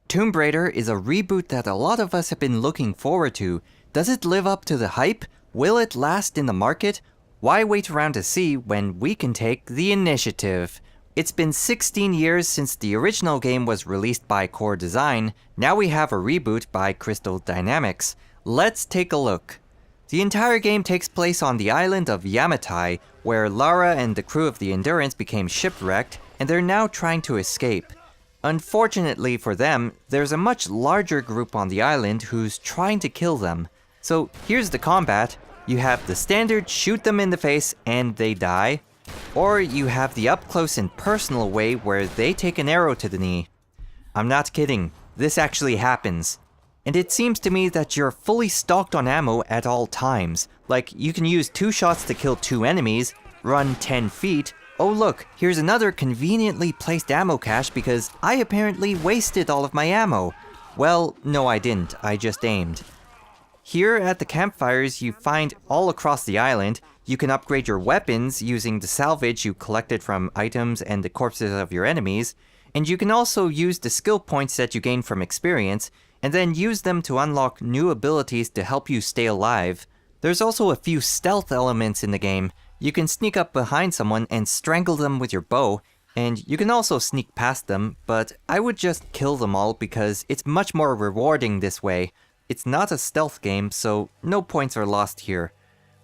Tomb Raider is a reboot that a lot of us have been looking forward to. Does it live up to the hype? Will it last in the market? Why wait around to see when we can take the initiative? It's been 16 years since the original game was released by Core Design. Now we have a reboot by Crystal Dynamics. Let's take a look. The entire game takes place on the island of Yamatai, where Lara and the crew of the Endurance became shipwrecked, and they're now trying to escape. Unfortunately for them, there's a much larger group on the island who's trying to kill them. So here's the combat. You have the standard shoot them in the face and they die, or you have the up close and personal way where they take an arrow to the knee. I'm not kidding, this actually happens. And it seems to me that you're fully stocked on ammo at all times. Like, you can use 2 shots to kill 2 enemies, run 10 feet. Oh look, here's another conveniently placed ammo cache because I apparently wasted all of my ammo. Well, no I didn't, I just aimed. Here at the campfires you find all across the island. You can upgrade your weapons using the salvage you collected from items and the corpses of your enemies. And you can also use the skill points that you gain from experience, and then use them to unlock new abilities to help you stay alive. There's also a few stealth elements in the game. You can sneak up behind someone and strangle them with your bow, and you can also sneak past them, but I would just kill them all because it's much more rewarding this way. It's not a stealth game, so no points are lost here.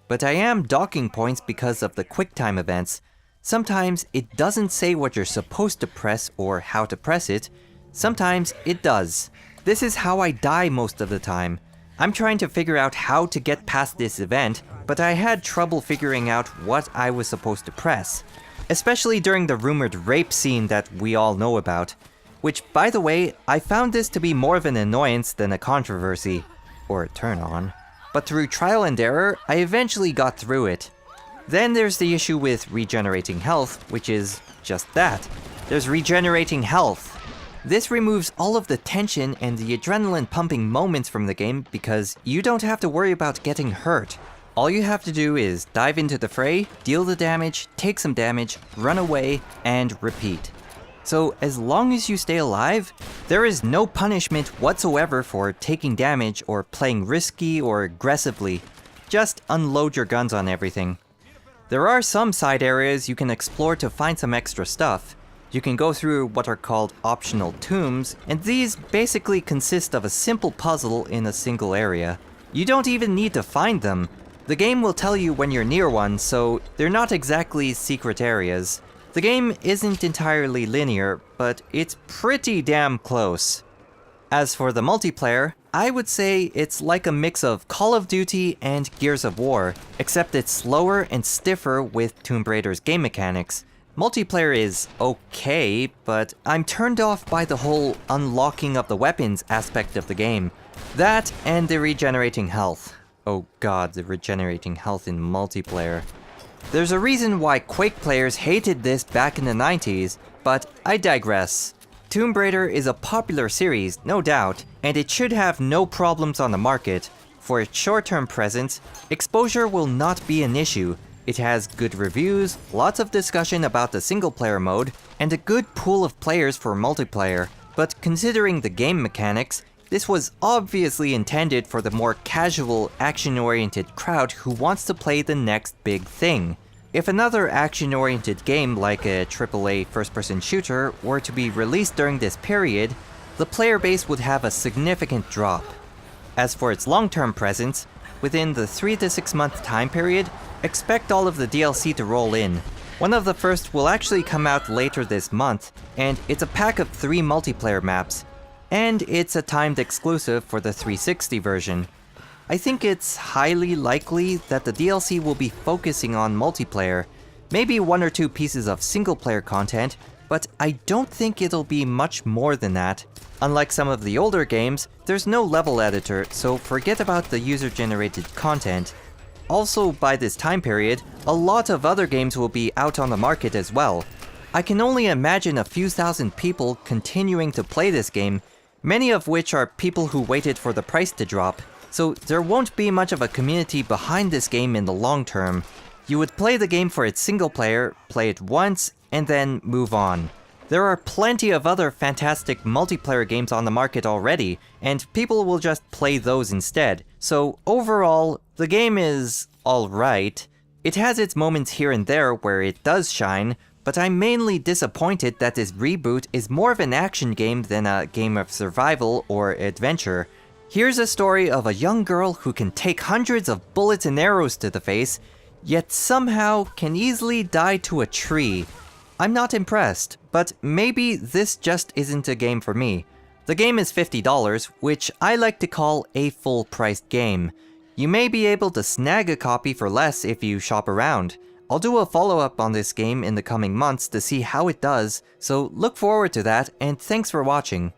But I am docking points because of the QuickTime events. Sometimes it doesn't say what you're supposed to press or how to press it. Sometimes it does. This is how I die most of the time. I'm trying to figure out how to get past this event, but I had trouble figuring out what I was supposed to press. Especially during the rumored rape scene that we all know about. Which, by the way, I found this to be more of an annoyance than a controversy. Or a turn on. But through trial and error, I eventually got through it. Then there's the issue with regenerating health, which is just that. There's regenerating health. This removes all of the tension and the adrenaline pumping moments from the game because you don't have to worry about getting hurt. All you have to do is dive into the fray, deal the damage, take some damage, run away, and repeat. So as long as you stay alive, there is no punishment whatsoever for taking damage or playing risky or aggressively. Just unload your guns on everything. There are some side areas you can explore to find some extra stuff. You can go through what are called optional tombs, and these basically consist of a simple puzzle in a single area. You don't even need to find them. The game will tell you when you're near one, so they're not exactly secret areas. The game isn't entirely linear, but it's pretty damn close. As for the multiplayer, I would say it's like a mix of Call of Duty and Gears of War, except it's slower and stiffer with Tomb Raider's game mechanics. Multiplayer is okay, but I'm turned off by the whole unlocking of the weapons aspect of the game. That and the regenerating health. Oh god, the regenerating health in multiplayer. There's a reason why Quake players hated this back in the 90s, but I digress. Tomb Raider is a popular series, no doubt, and it should have no problems on the market. For its short-term presence, exposure will not be an issue. It has good reviews, lots of discussion about the single-player mode, and a good pool of players for multiplayer. But considering the game mechanics, this was obviously intended for the more casual, action-oriented crowd who wants to play the next big thing. If another action-oriented game like a AAA first-person shooter were to be released during this period, the player base would have a significant drop. As for its long-term presence, within the 3 to 6 month time period, expect all of the DLC to roll in. One of the first will actually come out later this month, and it's a pack of 3 multiplayer maps. And it's a timed exclusive for the 360 version. I think it's highly likely that the DLC will be focusing on multiplayer, maybe 1 or 2 pieces of single-player content, but I don't think it'll be much more than that. Unlike some of the older games, there's no level editor, so forget about the user-generated content. Also, by this time period, a lot of other games will be out on the market as well. I can only imagine a few thousand people continuing to play this game, many of which are people who waited for the price to drop, so there won't be much of a community behind this game in the long term. You would play the game for its single player, play it once, and then move on. There are plenty of other fantastic multiplayer games on the market already, and people will just play those instead. So overall, the game is alright. It has its moments here and there where it does shine, but I'm mainly disappointed that this reboot is more of an action game than a game of survival or adventure. Here's a story of a young girl who can take hundreds of bullets and arrows to the face, yet somehow can easily die to a tree. I'm not impressed, but maybe this just isn't a game for me. The game is $50, which I like to call a full-priced game. You may be able to snag a copy for less if you shop around. I'll do a follow-up on this game in the coming months to see how it does, so look forward to that, and thanks for watching.